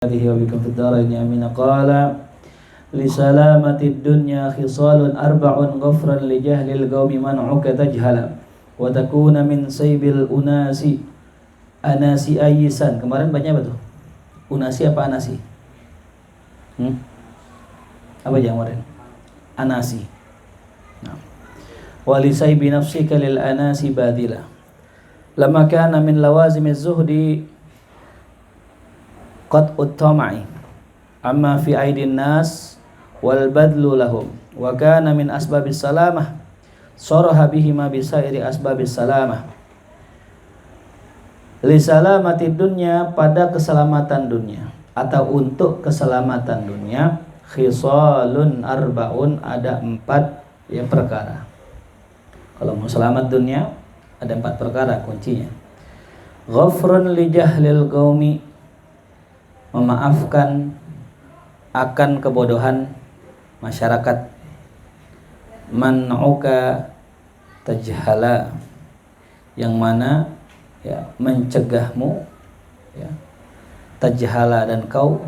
وبكم في الدارين آمين. قال لسلامة الدنيا خصال أربع غفرا لجهل القوم منعك تجهل وتكون من سيب الأناس أناسي أيسان. Kemarin banyak apa tuh? Unasi apa anasi? Apa yang kemarin? Anasi. Nah. Walisaybi nafsika lil anasi badila. Lama kana min lawazimi zuhdi qad uttamai amma fi aidin nas wal badlu lahum wa kana min asbabis salamah saraha bihima bisairi asbabis salamah li salamati dunya, pada keselamatan dunia atau untuk keselamatan dunia, khisalun arbaun, ada 4 perkara. Kalau mau selamat dunia ada 4 perkara kuncinya. Ghafrun li jahlil qaumi, memaafkan akan kebodohan masyarakat. Man'uka tajhala, yang mana mencegahmu tajhala, dan kau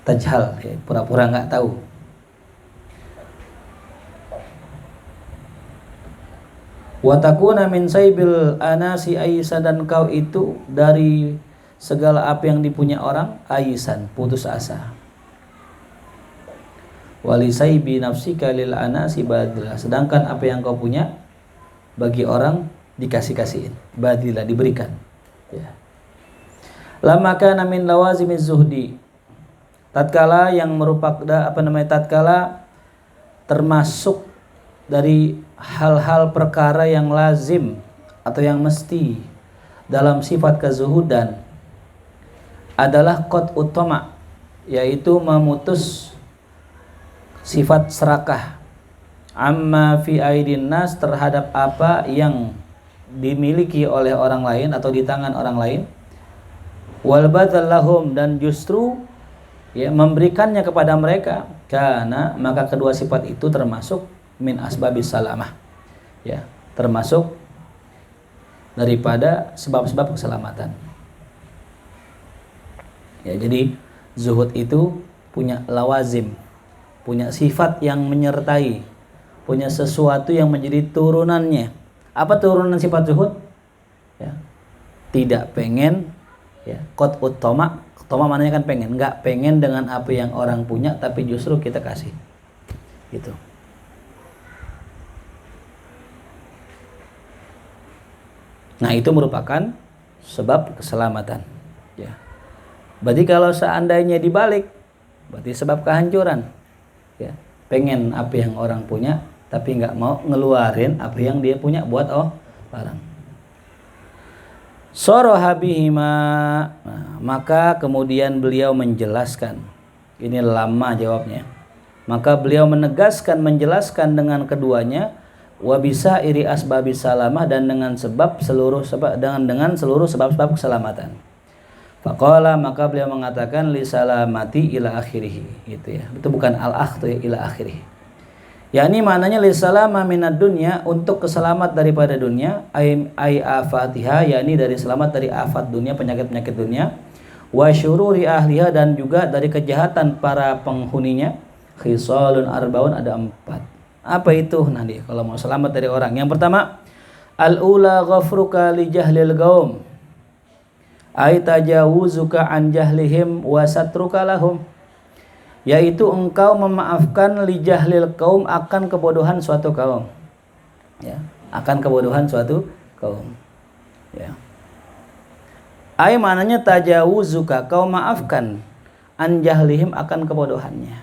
tajhal, pura-pura enggak tahu. Wa takuna min saybil anasi aisa, dan kau itu dari segala apa yang dipunya orang aisan, putus asa. Walisaybi nafsika lil anasi badila, sedangkan apa yang kau punya bagi orang dikasih-kasihin, badila, diberikan. Lama kana min lawazimiz zuhdi, tatkala yang merupakan tatkala termasuk dari hal-hal perkara yang lazim atau yang mesti dalam sifat kezuhudan adalah qad utama, yaitu memutus sifat serakah, amma fi aidin nas, terhadap apa yang dimiliki oleh orang lain atau di tangan orang lain, wal badal lahum, dan justru memberikannya kepada mereka, karena maka kedua sifat itu termasuk min asbabis salamah, termasuk daripada sebab-sebab keselamatan. Jadi zuhud itu punya lawazim, punya sifat yang menyertai, punya sesuatu yang menjadi turunannya. Apa turunan sifat zuhud? Tidak pengen, qad uttama, uttama maknanya kan pengen, enggak pengen dengan apa yang orang punya, tapi justru kita kasih. Gitu. Nah, itu merupakan sebab keselamatan. Berarti kalau seandainya dibalik, berarti sebab kehancuran. Pengen apa yang orang punya, tapi nggak mau ngeluarin apa yang dia punya buat barang. Saraha bihima, maka kemudian beliau menjelaskan. Ini lama jawabnya. Maka beliau menegaskan, menjelaskan dengan keduanya, wa bisa iri asbabis salamah, dan dengan seluruh sebab-sebab keselamatan. Faqala, maka beliau mengatakan li salamati ila akhirih, gitu. Itu bukan al-akhtu, ila akhirih. Yakni maknanya li salama minad dunya, untuk keselamat daripada dunia, ay afatiha, yakni dari selamat dari afat dunia, penyakit-penyakit dunia, wa syururi ahliha, dan juga dari kejahatan para penghuninya, khisalun arbaun, ada 4. Apa itu nanti kalau mau selamat dari orang? Yang pertama, al-ula ghafruka li jahlil qaum, ay tajawuzuka an jahlihim wa satruka lahum, yaitu engkau memaafkan li jahlil qaum, akan kebodohan suatu kaum. Akan kebodohan suatu kaum. Ay maknanya tajawuzuka, kau maafkan, an jahlihim, akan kebodohannya,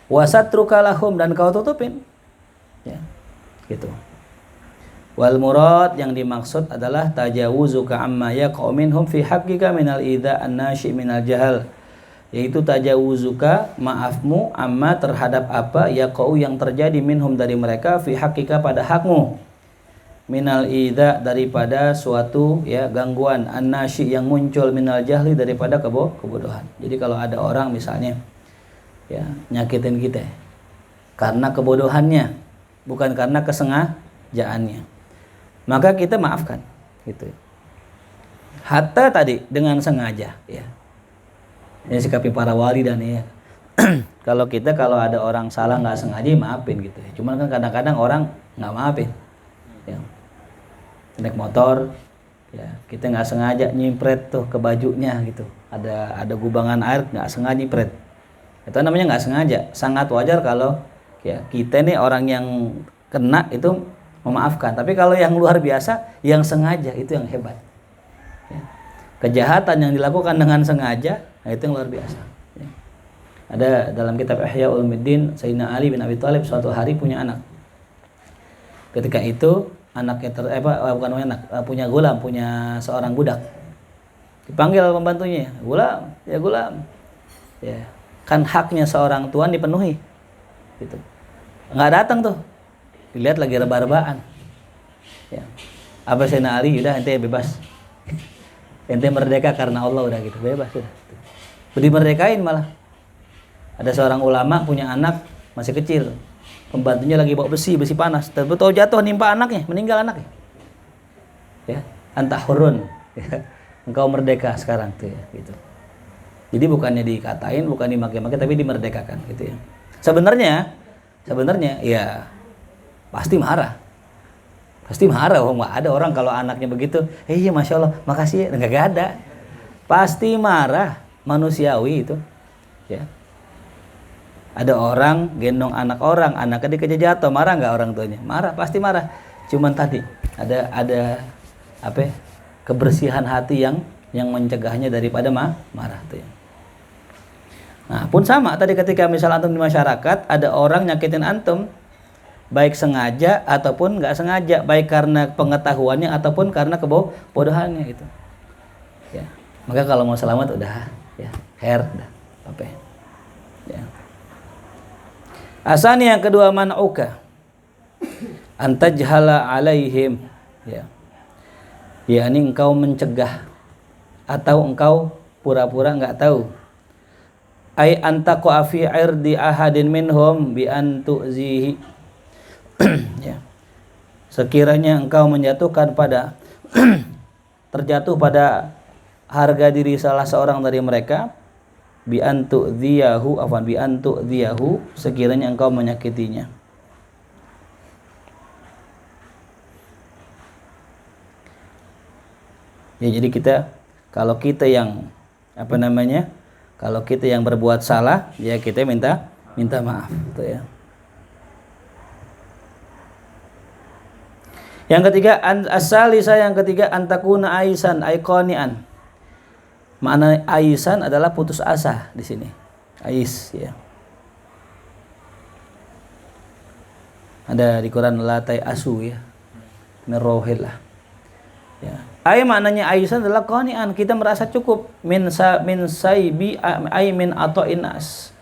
wa satruka lahum, dan kau tutupin. Gitu. Wal murad, yang dimaksud adalah tajawuzuka amma yaqau minhum fi haqqika minal idza an-nashi minal jahal, yaitu tajawuzuka, maafmu, amma, terhadap apa, yaqau, yang terjadi, minhum, dari mereka, fi haqqika, pada hakmu, minal idza, daripada suatu gangguan, an-nashi, yang muncul, minal jahli, daripada kebodohan. Jadi kalau ada orang misalnya nyakitin kita karena kebodohannya, bukan karena kesengajaannya, maka kita maafkan, gitu. Hatta tadi dengan sengaja, Ini sikapi para wali dan ya. Kalau kita kalau ada orang salah nggak sengaja ya maafin gitu ya. Cuman kan kadang-kadang orang nggak maafin. Ya. Naik motor, ya kita nggak sengaja nyimpret tuh ke bajunya gitu. Ada gubangan air nggak sengaja nyimpret. Itu namanya nggak sengaja. Sangat wajar kalau ya kita nih orang yang kena itu memaafkan. Tapi kalau yang luar biasa, yang sengaja itu yang hebat. Ya. Kejahatan yang dilakukan dengan sengaja, nah itu yang luar biasa. Ya. Ada dalam kitab Ihya Ulumuddin, Sayyidina Ali bin Abi Thalib suatu hari punya anak. Ketika itu anaknya punya gulam, punya seorang budak. Dipanggil pembantunya, gulam, ya gulam. Ya, kan haknya seorang tuan dipenuhi. Gitu. Nggak datang tuh. Dilihat lagi rebah-rebahan. Ya. Apa Sayyidina Ali, udah ente bebas. Ente merdeka karena Allah, udah gitu, bebas sudah. Dimerdekain malah. Ada seorang ulama punya anak masih kecil. Pembantunya lagi bawa besi panas. Tahu jatuh nimpa anaknya, meninggal anaknya. Ya, anta hurun. Ya. Engkau merdeka sekarang tuh ya, gitu. Jadi bukannya dikatain, bukan dimaki-maki, tapi dimerdekakan gitu ya. Sebenarnya ya pasti marah. Pasti marah, nggak ada orang kalau anaknya begitu, iya masya Allah, makasih ya, nggak ada. Pasti marah, manusiawi itu. Ya. Ada orang gendong anak orang, anaknya dikejar jatuh, marah nggak orang tuanya? Marah, pasti marah. Cuman tadi ada apa? Kebersihan hati yang mencegahnya daripada marah tuh ya. Nah, pun sama tadi ketika misal antum di masyarakat ada orang nyakitin antum, baik sengaja ataupun nggak sengaja, baik karena pengetahuannya ataupun karena kebodohannya gitu. Ya. Maka kalau mau selamat udah ya, udah apa ya. Asani yang kedua man'uka antajhala alaihim ya. Yakni engkau mencegah atau engkau pura-pura enggak tahu. Ai antaqa fi irdi ahadin minhum bi an tu'zihi. Ya. Sekiranya engkau menjatuhkan pada terjatuh pada harga diri salah seorang dari mereka bi an tu'ziyahu sekiranya engkau menyakitinya. Ya, jadi kalau kita yang kalau kita yang berbuat salah, ya kita minta maaf, gitu ya. Yang ketiga yang ketiga antakuna aisan aikonian. Makna aisan adalah putus asa di sini. Ais ya. Ada di Quran la tai asu ya. Merohil lah. Ya. Maknanya aisan adalah qani'an, kita merasa cukup min saibi min ato'inas.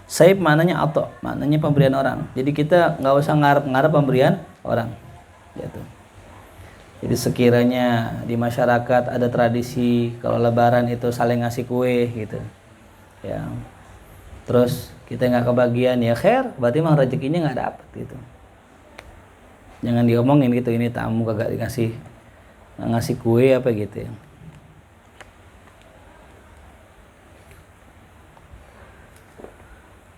Saib maknanya ato, maknanya pemberian orang. Jadi kita nggak usah ngarep pemberian orang. Gitu. Jadi sekiranya di masyarakat ada tradisi kalau lebaran itu saling ngasih kue gitu. Ya. Terus kita nggak kebagian ya khair, berarti memang rezekinya nggak dapat gitu. Jangan diomongin gitu, ini tamu kagak ngasih kue apa gitu ya.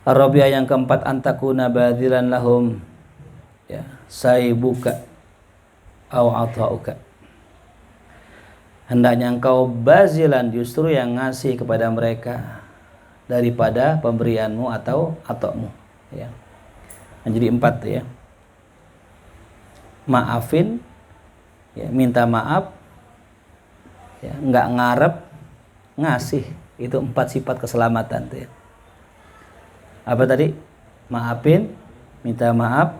Arabiah yang keempat antakuna badilan lahum ya saibuka au atauka. Hendaknya engkau bazilan, justru yang ngasih kepada mereka daripada pemberianmu atau atokmu ya. Nah, jadi 4 ya. Maafin ya, minta maaf ya, nggak ngarep, ngasih. Itu 4 sifat keselamatan tuh ya. Apa tadi? Maafin, minta maaf,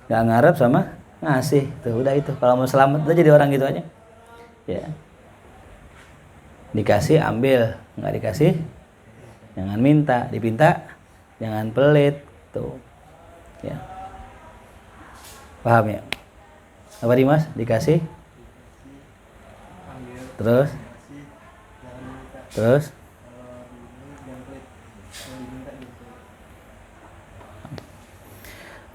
nggak ngarep sama ngasih. Tuh udah itu. Kalau mau selamat udah jadi orang gitu aja. Ya. Dikasih ambil, nggak dikasih jangan minta, dipinta jangan pelit tuh. Ya. Paham ya? Apa Dimas? Dikasih terus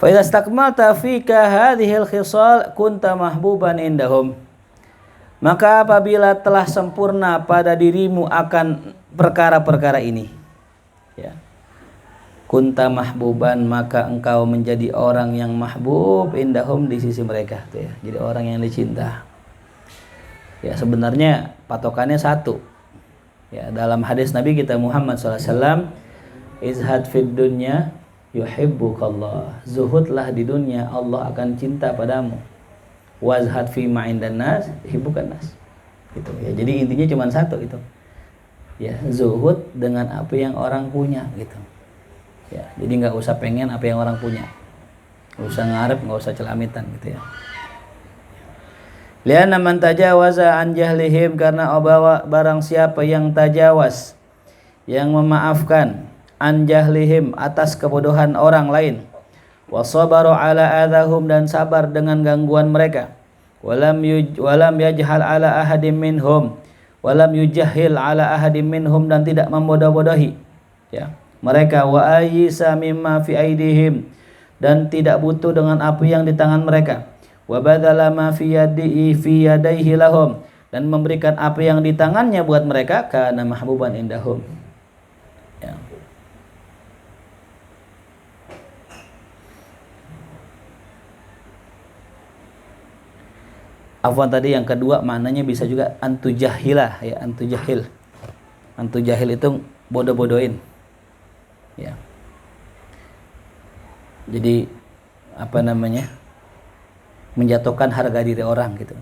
fa idza istakmalta fika hadhil khisal kunta mahbuban indahum. Maka apabila telah sempurna pada dirimu akan perkara-perkara ini, ya. Kunta mahbuban, maka engkau menjadi orang yang mahbub indahum, di sisi mereka tuh ya. Jadi orang yang dicinta. Ya, sebenarnya patokannya satu. Ya, dalam hadis Nabi kita Muhammad SAW, izhad fid dunya yuhibbukallah. Zuhudlah di dunia, Allah akan cinta padamu. Wazhad fi ma indan nas yuhibbukan nas. Gitu ya. Jadi intinya cuma satu itu. Ya, zuhud dengan apa yang orang punya gitu. Ya, jadi nggak usah pengen apa yang orang punya, nggak usah ngarep, nggak usah celamitan gitu ya. Lianna man tajawaza an jahlihim, karena barang siapa yang tajawaz, yang memaafkan, an jahlihim, atas kebodohan orang lain, wasabaru ala adahum, dan sabar dengan gangguan mereka, walam yajhal ala ahadim minhum, walam yujahil ala ahadim minhum, dan tidak membodoh-bodohi ya mereka, wa ayisa mimma fi aidihim, dan tidak butuh dengan apa yang di tangan mereka, wa badala ma fi yadaihi lahum, dan memberikan apa yang di tangannya buat mereka, kana mahbuban indahum ya. Afwan, tadi yang kedua maknanya bisa juga antujahilah ya, antujahil itu bodoh-bodohin ya. Jadi apa namanya, menjatuhkan harga diri orang gitu.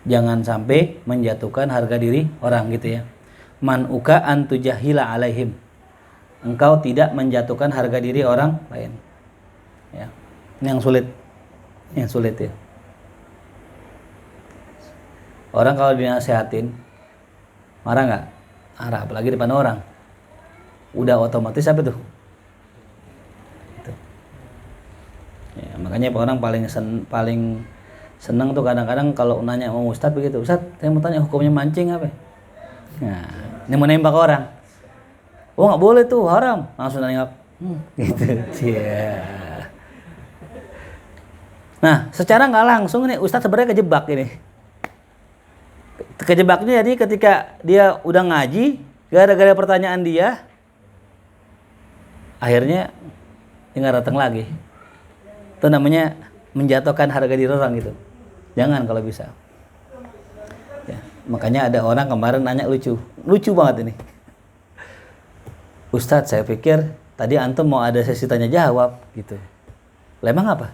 Jangan sampai menjatuhkan harga diri orang gitu ya. Man uka antujahila alaihim, engkau tidak menjatuhkan harga diri orang lain ya. Ini yang sulit ya. Orang kalau dinasihatin marah nggak? Marah, apalagi depan orang. Udah otomatis apa tuh? Gitu. Ya, makanya orang paling senang tuh kadang-kadang kalau nanya sama Ustadz begitu. Ustadz, saya mau tanya hukumnya mancing apa? Nah, ini mau nembak orang. Oh nggak boleh tuh, haram. Langsung nanya, gitu. Yeah. Nah, secara nggak langsung nih Ustadz sebenarnya kejebak ini. Kejebaknya jadi ketika dia udah ngaji, gara-gara pertanyaan dia, akhirnya dia nggak datang lagi. Itu namanya menjatuhkan harga diri orang gitu. Jangan kalau bisa. Ya, makanya ada orang kemarin nanya lucu banget ini. Ustadz, saya pikir tadi antum mau ada sesi tanya jawab gitu. Lah emang apa?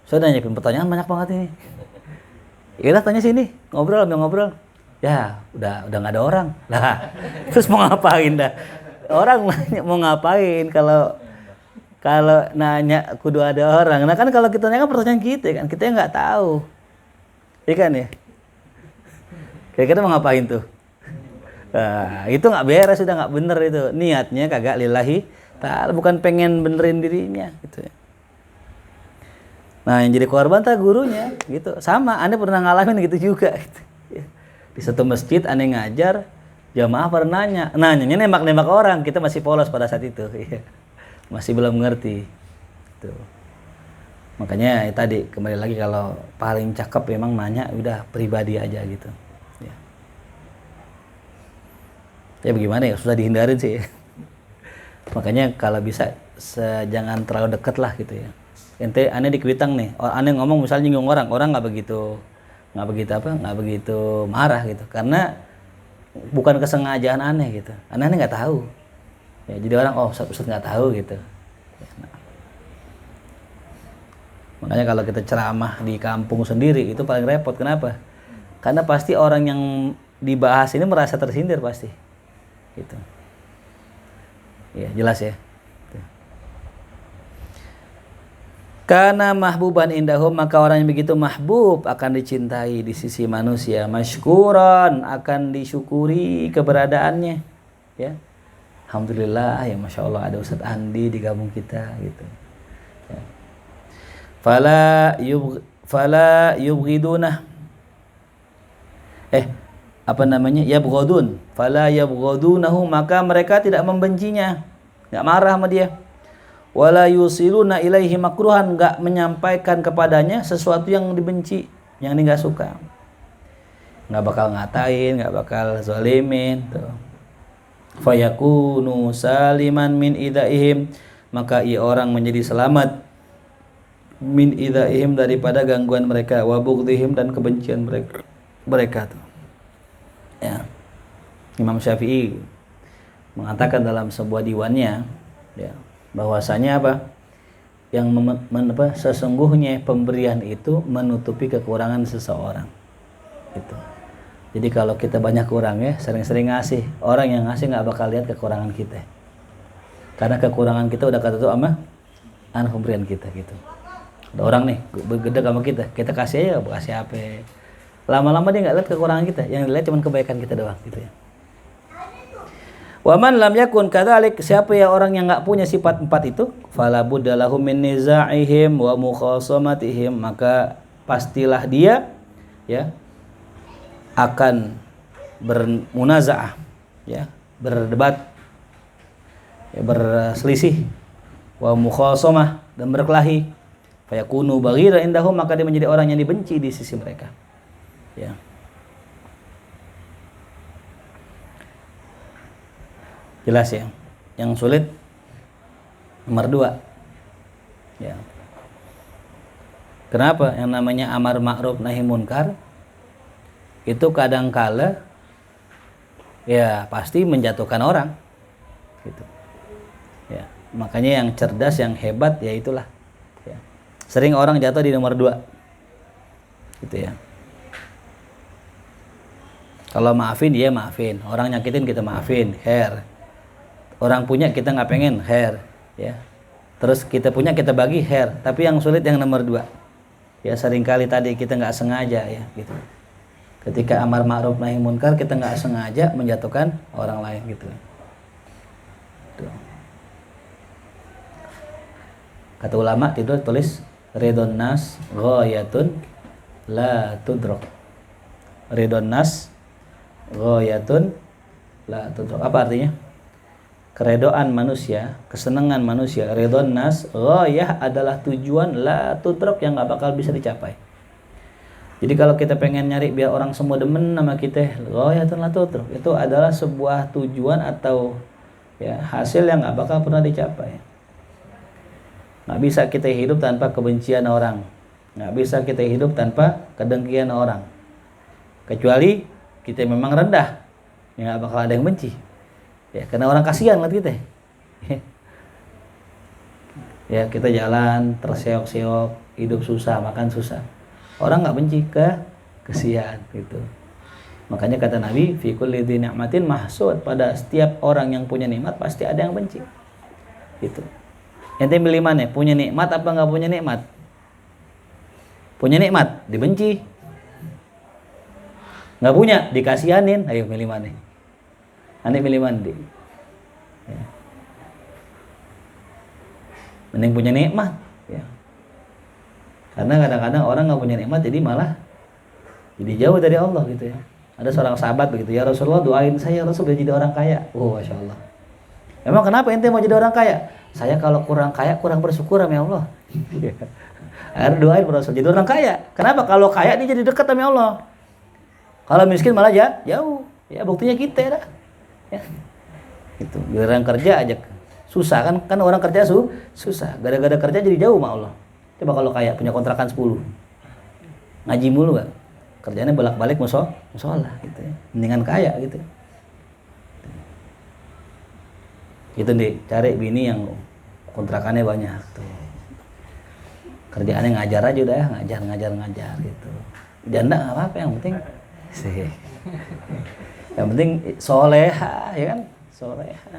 Saya nanyain pertanyaan banyak banget ini. Yaudah tanya sini, ngobrol. Ya, udah nggak ada orang. Lah, terus mau ngapain dah? Orang nanya mau ngapain kalau nanya kudu ada orang. Nah kan kalau kita nanya kan pertanyaan kita nggak tahu. Iya kan ya? Kira-kira mau ngapain tuh? Nah, itu nggak beres, sudah nggak bener itu. Niatnya kagak lillahi ta'ala, bukan pengen benerin dirinya gitu ya. Nah, yang jadi korban tak gurunya gitu. Sama, Anda pernah ngalamin gitu juga gitu. Di satu masjid aneh ngajar, jamaah pernah nanyanya nembak-nembak orang, kita masih polos pada saat itu ya. Masih belum ngerti tuh. Makanya tadi kembali lagi, kalau paling cakep memang nanya udah pribadi aja gitu ya. Ya bagaimana ya, susah dihindarin sih. Makanya kalau bisa jangan terlalu deket lah gitu ya. Ente aneh di Kuitang nih, aneh ngomong misalnya nyinggung orang nggak begitu marah gitu, karena bukan kesengajaan aneh gitu. Aneh nggak tahu ya, jadi orang Ustaz nggak tahu gitu. Nah, makanya kalau kita ceramah di kampung sendiri itu paling repot. Kenapa? Karena pasti orang yang dibahas ini merasa tersindir pasti gitu ya. Jelas ya. Karena mahbuban indahum, maka orang yang begitu mahbub akan dicintai di sisi manusia. Masykuran, akan disyukuri keberadaannya ya. Alhamdulillah ya, Masya Allah ada Ustadz Andi di kampung kita gitu ya. Fala yubghiduna yabghadun, fala yabghadunahu, maka mereka tidak membencinya, enggak marah sama dia. Wala yusiluna ilaihi makruhan, enggak menyampaikan kepadanya sesuatu yang dibenci, yang dia enggak suka. nggak bakal ngatain, nggak bakal zalimin tuh. Fayakunu saliman min idaihim, maka ia orang menjadi selamat min idaihim daripada gangguan mereka, wa bughdihim dan kebencian mereka tuh. Ya. Imam Syafi'i mengatakan dalam sebuah diwannya, ya, bahwasanya apa? Yang sesungguhnya pemberian itu menutupi kekurangan seseorang. Gitu. Jadi kalau kita banyak kurang ya, sering-sering ngasih, orang yang ngasih nggak bakal lihat kekurangan kita. Karena kekurangan kita udah ketutup sama pemberian kita gitu. Ada orang nih gede sama kita kasih aja, kasih apa? Lama-lama dia nggak lihat kekurangan kita, yang dilihat cuma kebaikan kita doang gitu ya. Waman lam yakun kadzalik, siapa ya orang yang nggak punya sifat 4 itu, fala budda lahum min nizaihim wa mukhasamatihim, maka pastilah dia ya akan bermunazaah, ya, berdebat, ya, berselisih, wa mukhasamah, dan berkelahi, fayakunu baghira indahum, maka dia menjadi orang yang dibenci di sisi mereka. Ya. Jelas ya. Yang sulit nomor 2. Ya. Kenapa? Yang namanya amar ma'ruf nahi munkar itu kadangkala ya pasti menjatuhkan orang. Gitu. Ya, makanya yang cerdas, yang hebat ya itulah. Ya. Sering orang jatuh di nomor 2. Gitu ya. Kalau maafin dia maafin, orang nyakitin kita maafin, khair. Orang punya kita nggak pengen, khair, ya. Terus kita punya kita bagi, khair. Tapi yang sulit yang nomor 2. Ya seringkali tadi kita nggak sengaja ya, gitu. Ketika amar ma'ruf nahi munkar kita nggak sengaja menjatuhkan orang lain gitu. Tuh. Kata ulama tidur tulis ridon nas ghayatun la tudrok. Ridon nas ghayatun la tudrok. Apa artinya? Keredoan manusia, kesenangan manusia, ridon nas, ghayah adalah tujuan la tudrok yang nggak bakal bisa dicapai. Jadi kalau kita pengen nyari biar orang semua demen sama kita, ghayatun la tudrok, itu adalah sebuah tujuan atau ya hasil yang nggak bakal pernah dicapai. Nggak bisa kita hidup tanpa kebencian orang, nggak bisa kita hidup tanpa kedengkian orang. Kecuali kita memang rendah, ya nggak bakal ada yang benci. Ya, karena orang kasihan lihat kita. Ya, kita jalan terseok-seok, hidup susah, makan susah. Orang nggak benci kesian gitu. Makanya kata Nabi, fi kulli dzi ni'matin mahsud, pada setiap orang yang punya nikmat pasti ada yang benci. Gitu. Ente milih mana? Punya nikmat apa nggak punya nikmat? Punya nikmat, dibenci. Nggak punya, dikasihanin. Ayo milih mana? Ane milih mandi. Ya. Mending punya nikmat. Ya. Karena kadang-kadang orang nggak punya nikmat jadi malah jadi jauh dari Allah gitu ya. Ada seorang sahabat begitu, ya Rasulullah doain saya Rasul jadi orang kaya. Oh, masya Allah. Emang kenapa ente mau jadi orang kaya? Saya kalau kurang kaya kurang bersyukur sama Allah. Akhirnya doain Rasul jadi orang kaya. Kenapa? Kalau kaya dia jadi dekat sama Allah. Kalau miskin malah jauh. Ya buktinya kita dah. Ya. Itu giliran kerja aja susah kan orang kerja susah, gara-gara kerja jadi jauh sama Allah. Coba kalau kayak punya kontrakan 10 ngaji mulu kan, kerjanya bolak-balik musola gitu ya, mendingan kaya gitu. Gitu nih, cari bini yang kontrakannya banyak tuh, kerjaannya ngajar aja udah ya, ngajar gitu. Janda nggak apa-apa, yang penting sih. Yang penting soleha, ya kan? Soleha.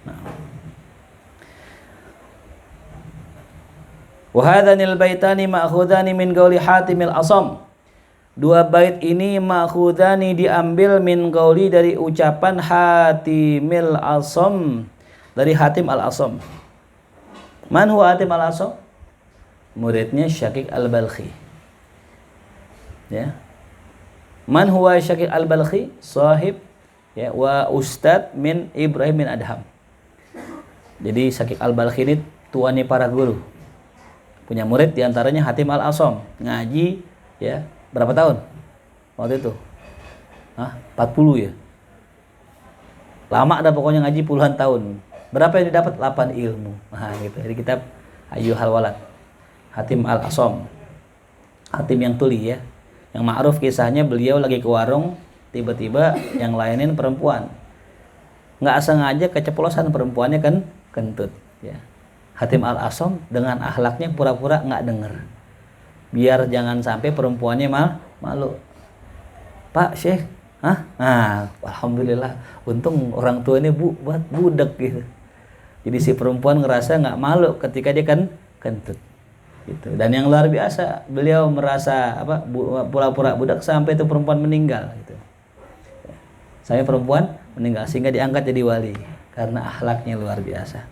Nah. Wa hadhanil baitani ma'khudhani min qauli Hatimil Asam. 2 bait ini ma'khudhani diambil min qauli dari ucapan Hatimil Asam, dari Hatim Al-Asam. Man huwa Hatim Al-Asam? Muridnya Syaqiq Al-Balkhi. Ya. Man huwa Syaqiq Al-Balkhi? Sahib ya wa ustad min Ibrahim bin Adham. Jadi Syaqiq Al-Balkhi ini tuannya para guru. Punya murid diantaranya Hatim Al-Asam. Ngaji ya berapa tahun? waktu itu? 40 ya. Lama dah pokoknya ngaji puluhan tahun. Berapa yang didapat? 8 ilmu. Nah, gitu. Jadi kitab Ayyuhal Walad. Hatim Al-Asom. Hatim yang tuli ya. Yang ma'ruf kisahnya beliau lagi ke warung, tiba-tiba yang lainin perempuan. Nggak sengaja keceplosan perempuannya kan kentut ya. Hatim Al-Asom dengan akhlaknya pura-pura nggak denger. Biar jangan sampai perempuannya malu. Pak Syekh, nah, alhamdulillah, untung orang tua ini buat budak gitu. Jadi si perempuan ngerasa nggak malu ketika dia kan kentut. Gitu. Dan yang luar biasa, beliau merasa pura-pura budak sampai itu perempuan meninggal. Gitu. Sampai perempuan meninggal sehingga diangkat jadi wali karena akhlaknya luar biasa.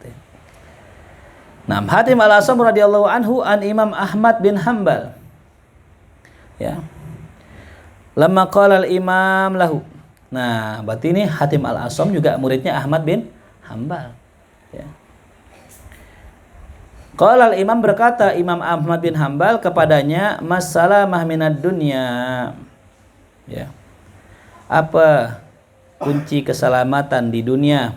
Nah, Hatim Al-Asam radhiyallahu anhu an Imam Ahmad bin Hambal. Ya. Lamma qala al-imam lahu. Nah, berarti ini Hatim Al-Asam juga muridnya Ahmad bin Hambal. Ya. Qala al-imam berkata Imam Ahmad bin Hambal kepadanya, "Masalamah minad dunya." Ya. Apa kunci keselamatan di dunia?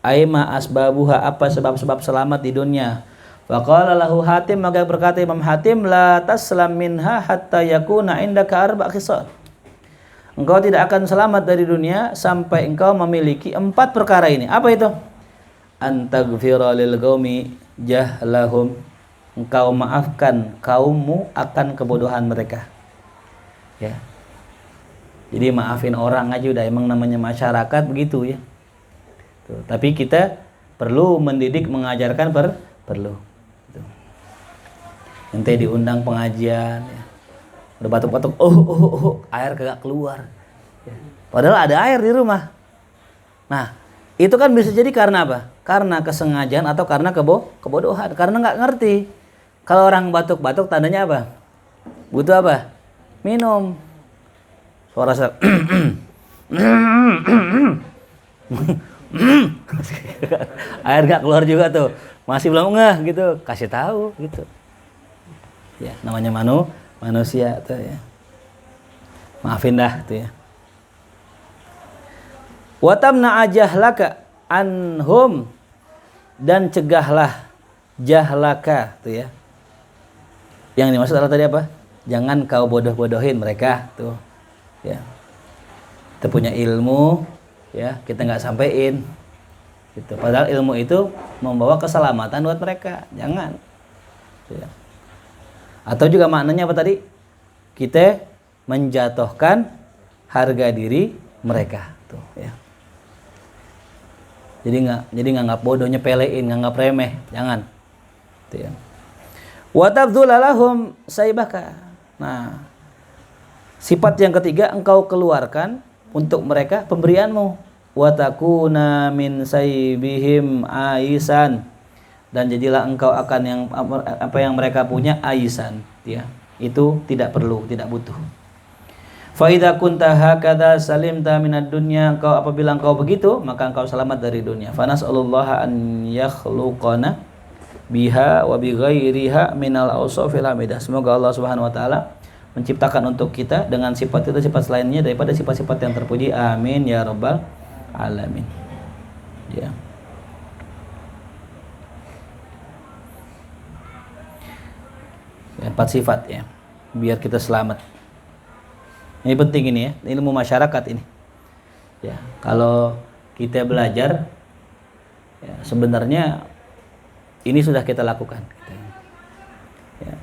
Aima asbabuha, apa sebab-sebab selamat di dunia? Faqala lahu Hatim, maka berkata Imam Hatim, la taslam minha hatta yakuna indaka arba' khisal. Engkau tidak akan selamat dari dunia sampai engkau memiliki 4 perkara ini. Apa itu? Antaghfira lil qaumi jahlahum. Engkau maafkan kaummu akan kebodohan mereka. Ya. Jadi maafin orang aja udah, emang namanya masyarakat begitu ya. Tuh, tapi kita perlu mendidik, mengajarkan perlu. Tuh. Nanti diundang pengajian, ya. Udah batuk-batuk, air kagak keluar. Ya. Padahal ada air di rumah. Nah, itu kan bisa jadi karena apa? Karena kesengajaan atau karena kebodohan, karena nggak ngerti. Kalau orang batuk-batuk tandanya apa? Butuh apa? Minum. Suara air gak keluar juga tuh, masih belum ngeh gitu, kasih tahu gitu ya, namanya manusia tuh ya, maafin dah tuh ya. Watamna ajahlaka anhum, dan cegahlah jahlaka tuh ya, yang dimaksud adalah tadi apa? Jangan kau bodoh-bodohin mereka tuh ya. Kita punya ilmu ya, kita nggak sampein gitu. Padahal ilmu itu membawa keselamatan buat mereka, jangan ya. Atau juga maknanya apa tadi? Kita menjatuhkan harga diri mereka tuh ya. Jadi nganggap bodoh, nyepelein, nganggap remeh, jangan tuh ya. Wa tabdzulalahum saibaka. Nah, sifat yang ketiga, engkau keluarkan untuk mereka pemberianmu. Wa takuna min saibihim aisan, dan jadilah engkau akan yang apa yang mereka punya aisan ya. Itu tidak perlu, tidak butuh. Fa idza kunta hakadza salimta minad dunya, engkau apabila engkau begitu maka engkau selamat dari dunia. Fa nas'alullaha an yakhluqana biha wa bi ghairiha minal awsafil hamidah. Semoga Allah Subhanahu wa taala menciptakan untuk kita dengan sifat itu, sifat selainnya daripada sifat-sifat yang terpuji. Amin ya rabbal alamin. Ya. Ya, 4 sifat ya, biar kita selamat. Ini penting ini ya, ilmu masyarakat ini. Ya, kalau kita belajar, ya, sebenarnya ini sudah kita lakukan. Ya.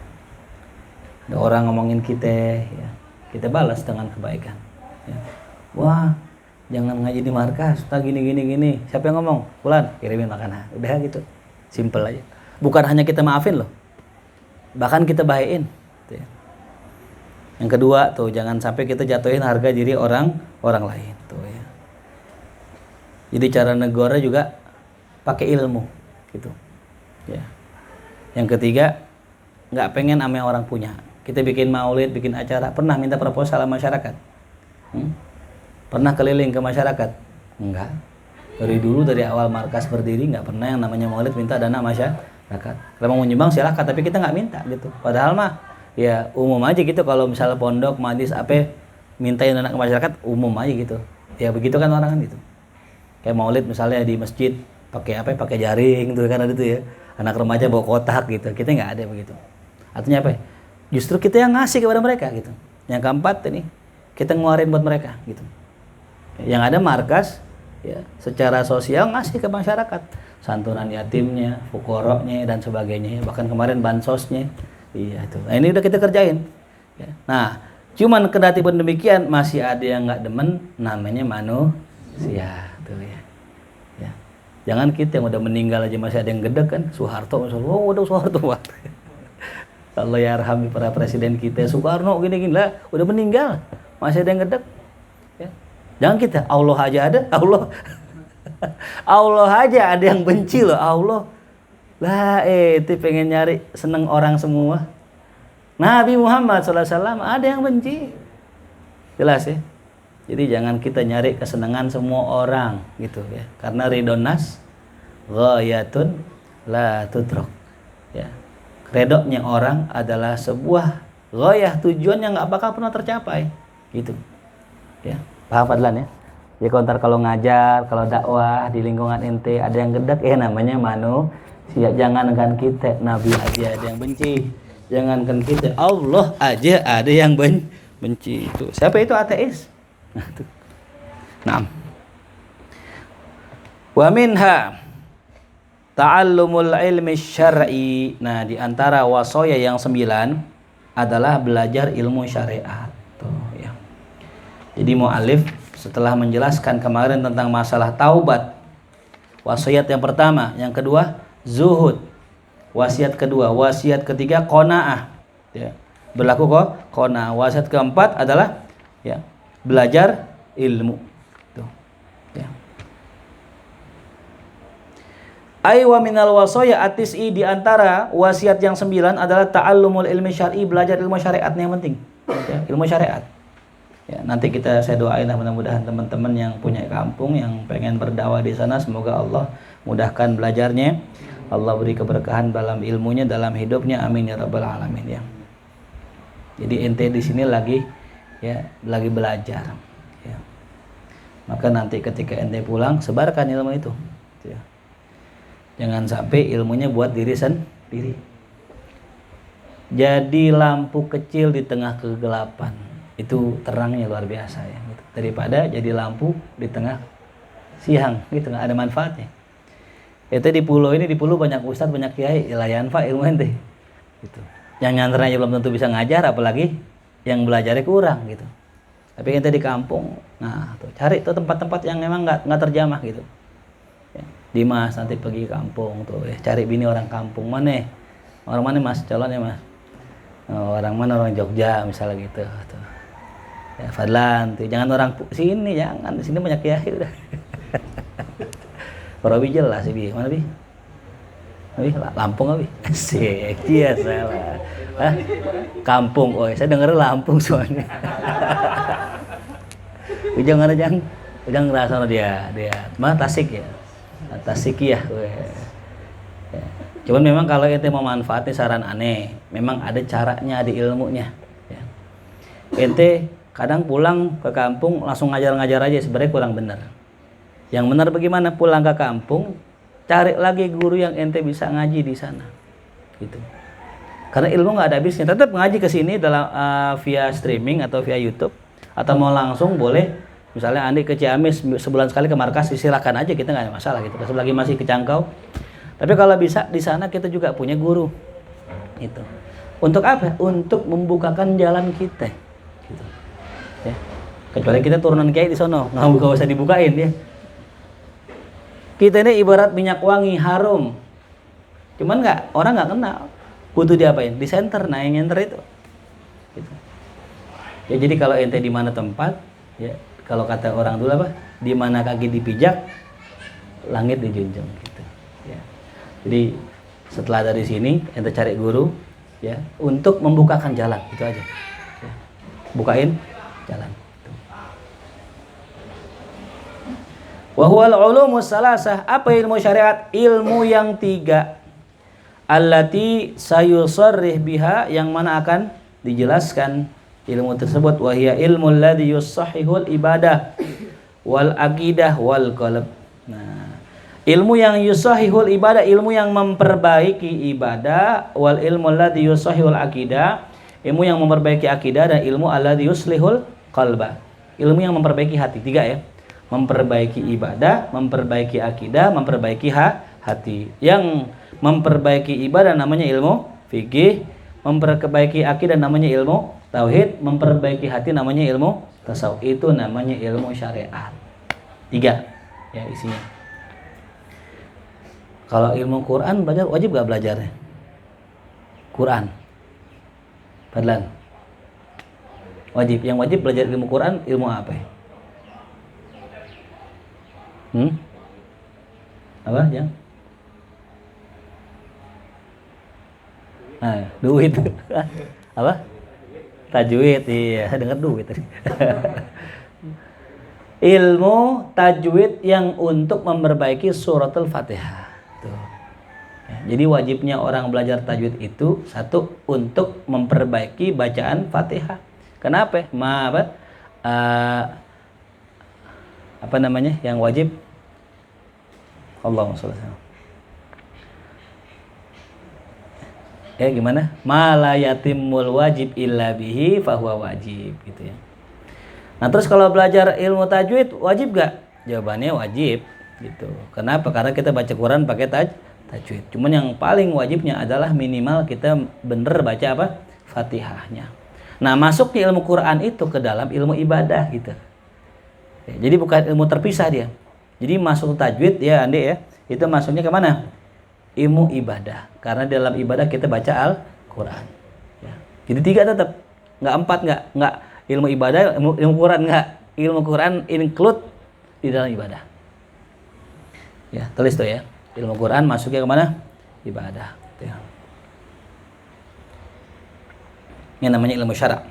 Ada orang ngomongin kita, ya, kita balas dengan kebaikan. Ya. Wah, jangan ngaji di markas, tak gini. Siapa yang ngomong? Fulan, kirimin makanan. Udah gitu, simple aja. Bukan hanya kita maafin loh, bahkan kita bahayain. Tuh ya. Yang kedua tuh, jangan sampai kita jatuhin harga diri orang lain. Tuh ya. Jadi cara negara juga pakai ilmu, gitu. Ya. Yang ketiga, nggak pengen sama yang orang punya. Kita bikin maulid, bikin acara, pernah minta proposal sama masyarakat? Pernah keliling ke masyarakat? Enggak. Dari awal markas berdiri nggak pernah yang namanya maulid minta dana masyarakat. Kalau mau menyumbang silakan, tapi kita nggak minta gitu. Padahal mah ya umum aja gitu, kalau misalnya pondok, majlis apa mintain anak ke masyarakat umum aja gitu. Ya begitu kan orang kan gitu. Kayak maulid misalnya di masjid pakai apa? Pakai jaring gitu kan ada tuh ya. Anak remaja bawa kotak gitu. Kita nggak ada begitu. Artinya apa? Justru kita yang ngasih kepada mereka gitu. Yang keempat ini kita ngeluarin buat mereka gitu. Yang ada markas ya secara sosial ngasih ke masyarakat, santunan yatimnya, fukoroknya dan sebagainya. Bahkan kemarin bansosnya. Iya itu. Nah ini udah kita kerjain. Ya. Nah cuman kendati pun demikian masih ada yang nggak demen, namanya manusia tuh ya. Ya. Jangan kita yang udah meninggal aja masih ada yang gedek kan. Soeharto misalnya, oh udah Soeharto Pak. Allah ya arhami para presiden kita, Soekarno gini-gini lah, udah meninggal masih ada yang gedek. Ya. Jangan kita, Allah aja ada, Allah aja ada yang benci loh, Allah. Lah itu pengen nyari seneng orang semua. Nabi Muhammad SAW ada yang benci. Jelas ya. Jadi jangan kita nyari kesenangan semua orang gitu ya. Karena ridon nas ghayatun la tudrak. Ya. Redoknya orang adalah sebuah ghayah, tujuan yang enggak bakal pernah tercapai. Gitu. Ya. Paham Fadlan ya? Jadi kalau ngajar, kalau dakwah di lingkungan ente ada yang gedek namanya manusia. Jangankan kita, Nabi aja ada yang benci. Jangankan kita, Allah aja ada yang benci itu. Siapa itu ateis? Nah, itu. Naam. Wa minha ta'allumul ilmi syar'i. Nah, di antara wasaya yang 9 adalah belajar ilmu syariat. Tuh, ya. Jadi mu'alif setelah menjelaskan kemarin tentang masalah taubat, wasiat yang pertama, yang kedua zuhud. Wasiat kedua, wasiat ketiga qanaah. Ya. Berlaku qanaah. Wasiat keempat adalah ya, belajar ilmu. Tuh. Ya. Ai wa minal wasaya atis'i, di antara wasiat yang 9 adalah ta'allumul ilmi syar'i, belajar ilmu syariat yang penting. Ya, ilmu syariat. Ya, nanti saya doain lah mudah-mudahan teman-teman yang punya kampung yang pengen berdakwah di sana, semoga Allah mudahkan belajarnya. Allah beri keberkahan dalam ilmunya, dalam hidupnya, amin ya rabbal alamin ya. Jadi ente di sini lagi belajar ya. Maka nanti ketika ente pulang sebarkan ilmu itu ya. Jangan sampai ilmunya buat diri sendiri. Jadi lampu kecil di tengah kegelapan itu terangnya luar biasa ya, gitu. Daripada jadi lampu di tengah siang gitu, nggak ada manfaatnya. Itu di pulau banyak ustadz, banyak kiai, ilayanfa ilmu ente gitu. Yang nyanternya aja belum tentu bisa ngajar, apalagi yang belajarnya kurang gitu. Tapi ente di kampung, nah tuh cari tuh tempat-tempat yang memang nggak terjamah gitu ya. Dimas nanti pergi kampung tuh ya, cari bini orang kampung. Mana orang mana mas calonnya mas? Orang mana, orang Jogja misalnya gitu tuh. Ya Fadlan tuh, jangan orang sini, jangan di sini banyak kiai udah. Robi jelas sih, Bi. Mana, Bi? Bi, Lampung, Bi. Asik, iya salah. Hah? Kampung. Oh, saya denger Lampung soalnya. Ujang mana, Jang? Ujang ngerasa dia. Mana Tasik ya? Tasik ya. Ya. Cuman memang kalau ente mau manfaatnya saran aneh, memang ada caranya, ada ilmunya. Ya. Ente kadang pulang ke kampung langsung ngajar-ngajar aja, sebenarnya kurang benar. Yang benar bagaimana? Pulang ke kampung, cari lagi guru yang ente bisa ngaji di sana, gitu. Karena ilmu nggak ada habisnya. Tetap ngaji ke sini dalam via streaming atau via YouTube, atau mau langsung boleh. Misalnya Andi ke Ciamis sebulan sekali ke markas, silakan aja, kita nggak ada masalah gitu. Selagi masih kejangkau. Tapi kalau bisa di sana kita juga punya guru, itu. Untuk apa? Untuk membukakan jalan kita, gitu. Ya. Kecuali kita turunan kiai di sono, nggak usah dibukain ya. Kita ini ibarat minyak wangi, harum. Cuman orang nggak kenal. Butuh diapain? Di center, nah yang center itu. Gitu. Ya jadi kalau ente di mana tempat, ya kalau kata orang dulu apa? Di mana kaki dipijak, langit dijunjung. Gitu. Ya. Jadi setelah dari sini ente cari guru, ya untuk membukakan jalan, itu aja. Ya. Bukain jalan. Wahwal ulumus salasah, apa ilmu syariat? Ilmu yang 3. Allati sayusarrih biha, yang mana akan dijelaskan ilmu tersebut wa hiya ilmul ladzi yusahhihul ibadah wal aqidah wal qalb. Nah, ilmu yang yusahhihul ibadah, ilmu yang memperbaiki ibadah, wal ilmul ladzi yusahhihul aqidah, ilmu yang memperbaiki akidah, dan ilmu alladzi yuslihul qalba, ilmu yang memperbaiki hati. Tiga ya. Memperbaiki ibadah, memperbaiki akidah, memperbaiki hati. Yang memperbaiki ibadah namanya ilmu fikih, memperbaiki akidah namanya ilmu tauhid, memperbaiki hati namanya ilmu tasawuf. Itu namanya ilmu syariat. Tiga ya isinya. Kalau ilmu Quran belajar wajib gak belajarnya? Quran Fadlan wajib. Yang wajib belajar ilmu Quran ilmu apa ya? Apa yang? Nah, duit. Apa? Tajwid. Iya, dengar duit tadi. Ilmu tajwid yang untuk memperbaiki suratul Fatihah. Tuh. Ya, jadi wajibnya orang belajar tajwid itu satu untuk memperbaiki bacaan Fatihah. Kenapa? Apa namanya yang wajib? Allahumma sholli alaihi wasallam. Ya gimana? Ma la yatimul wajib illa bihi fahuwa wajib gitu ya. Nah, terus kalau belajar ilmu tajwid wajib gak? Jawabannya wajib gitu. Kenapa? Karena kita baca Quran pakai tajwid. Cuman yang paling wajibnya adalah minimal kita bener baca apa? Fatihahnya. Nah, masuknya ilmu Quran itu ke dalam ilmu ibadah gitu. Ya, jadi bukan ilmu terpisah dia. Jadi masuk tajwid ya Andi ya. Itu masuknya ke mana? Ilmu ibadah. Karena dalam ibadah kita baca Al-Quran. Ya. Jadi tiga tetap. Nggak empat, nggak ilmu ibadah, ilmu Quran nggak. Ilmu Quran include di dalam ibadah. Ya, tulis tuh ya. Ilmu Quran masuknya ke mana? Ibadah. Ya. Ini namanya ilmu syara'.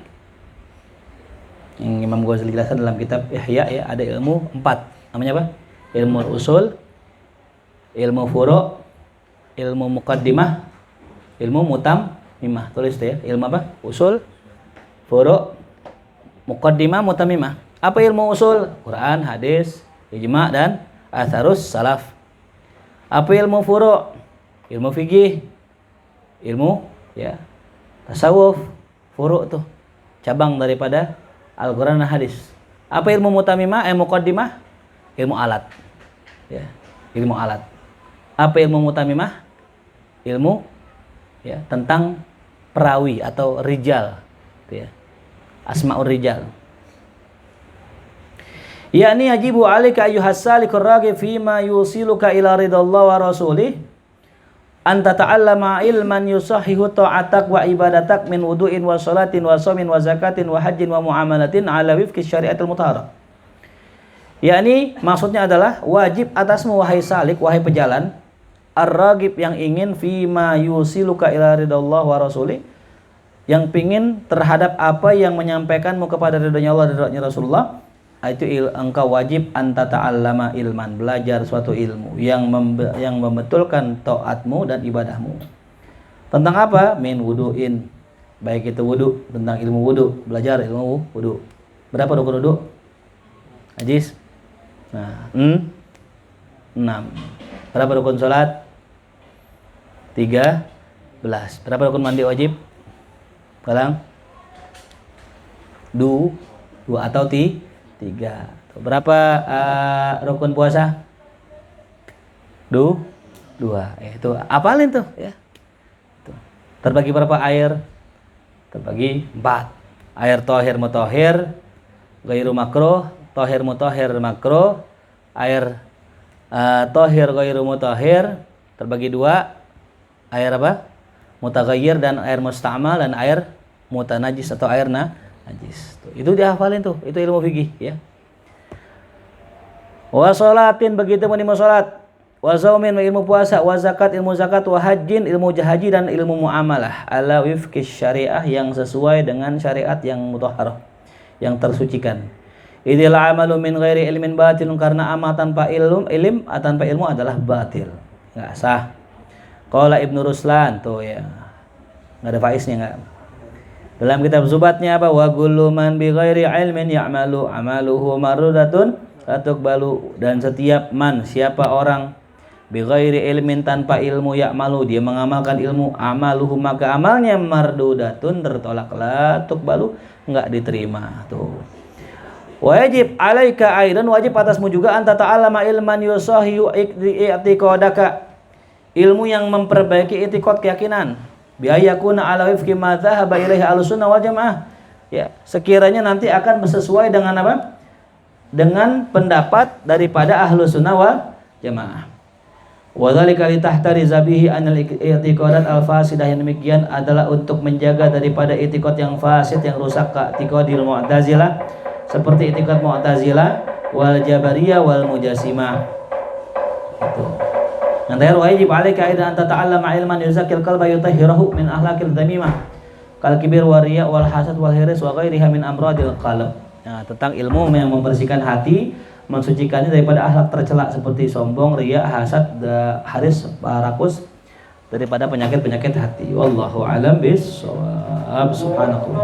Yang Imam Ghazali jelaskan dalam kitab Ihya ya, ada ilmu 4. Namanya apa? Ilmu usul, ilmu furu', ilmu muqaddimah, ilmu mutamimah. Tulis tuh ya. Ilmu apa? Usul, furu', muqaddimah, mutamimah. Apa ilmu usul? Quran, hadis, ijma' dan atharus salaf. Apa ilmu furu'? Ilmu fikih, ilmu ya tasawuf. Furu' tuh cabang daripada Al-Quran dan hadis. Apa ilmu mutamimah? Muqaddimah? Ilmu alat. Ya, ilmu alat. Apa ilmu mutamimah? Ilmu ya tentang perawi atau rijal. Ya. Asma'ur rijal. Yani yajibu 'alaika ayyuhas salikur raghib fima yusiluka ila ridallah wa rasulih an tata'allama ilman yusahhihu ta'atak wa ibadatak min wudu'in wa sholatin wa shaumin wa zakatin wa hajjin wa muamalatin ala wifqi syariatil mutahharah. Yani maksudnya adalah wajib atasmu wahai salik, wahai pejalan ar-raghib yang ingin fima yusiluka ila ridallah wa rasulih, yang pingin terhadap apa yang menyampaikanmu kepada ridhonya Allah dan ridhonya Rasulullah, itu engkau wajib anta ta'allama ilman, belajar suatu ilmu yang membetulkan taatmu dan ibadahmu. Tentang apa? Min wudu'in, baik itu wudu, tentang ilmu wudu, belajar ilmu wudu. Berapa rukun wudu? Ajis? Nah, 6. Berapa rukun salat? 13. Berapa rukun mandi wajib? Sekarang 2 atau 3. Berapa rukun puasa? 2. Itu apalin tuh ya. Tuh. Terbagi berapa air? Terbagi 4. Air tohir mutahhir, ghairu makruh, tohir mutahhir makruh, air tohir ghairu mutahhir terbagi 2. Air apa? Mutaghayyir dan air musta'mal dan air mutanajis atau air najis. Tuh, itu dihafalin tuh, itu ilmu fikih ya. Wa sholatin, begitu pun ilmu salat. Wa zaumin, ilmu puasa. Wa zakat, ilmu zakat. Wa hajjin, ilmu haji dan ilmu muamalah. Ala wifqi syariah, yang sesuai dengan syariat yang mutahharah, yang tersucikan. Idil amalu min ghairi ilmin batil, karena amal tanpa ilmu adalah batil, enggak sah. Qala Ibnu Ruslan tuh ya. Enggak ada faiznya enggak. Dalam kitab Zubatnya apa? Wa kullu man bi ghairi ilmin ya'malu amaluhu mardudatun la tuqbalu. Dan setiap man, siapa orang bi ghairi ilmin, tanpa ilmu, ya'malu, dia mengamalkan ilmu, amaluhu, maka amalnya mardudatun, tertolak, la tuqbalu, enggak diterima. Tuh. Wajib alaika aidan, wajib atasmu juga anta ta'allama ilman yusahihu i'tiqadaka, ilmu yang memperbaiki i'tiqad, keyakinan. Biayakuna ala wifqi ma dhahaba ilaihi ahlussunnah wal jamaah. Ya, sekiranya nanti akan sesuai dengan apa? Dengan pendapat daripada ahlussunnah wal jamaah. Wa dzalika li tahtariza bihi anil i'tiqadat al-fasidah, yang demikian adalah untuk menjaga daripada i'tiqad yang fasid, yang rusak, ka i'tiqadil mu'tazilah, seperti i'tiqad mu'tazilah wal jabariyah wal mujassimah. Itu. Nanti wajib alaika aidan anta ta'allama ilman yuzakil qalba yutahhirahu min ahlakil dhamimah kal kibir wa riya wal hasad wal hirs wa ghairiha min amradil qalb. Nah, tentang ilmu yang membersihkan hati, mensucikannya daripada akhlak tercela seperti sombong, riya, hasad, haris, rakus, daripada penyakit-penyakit hati. Wallahu a'lam bishawab. Subhanallah.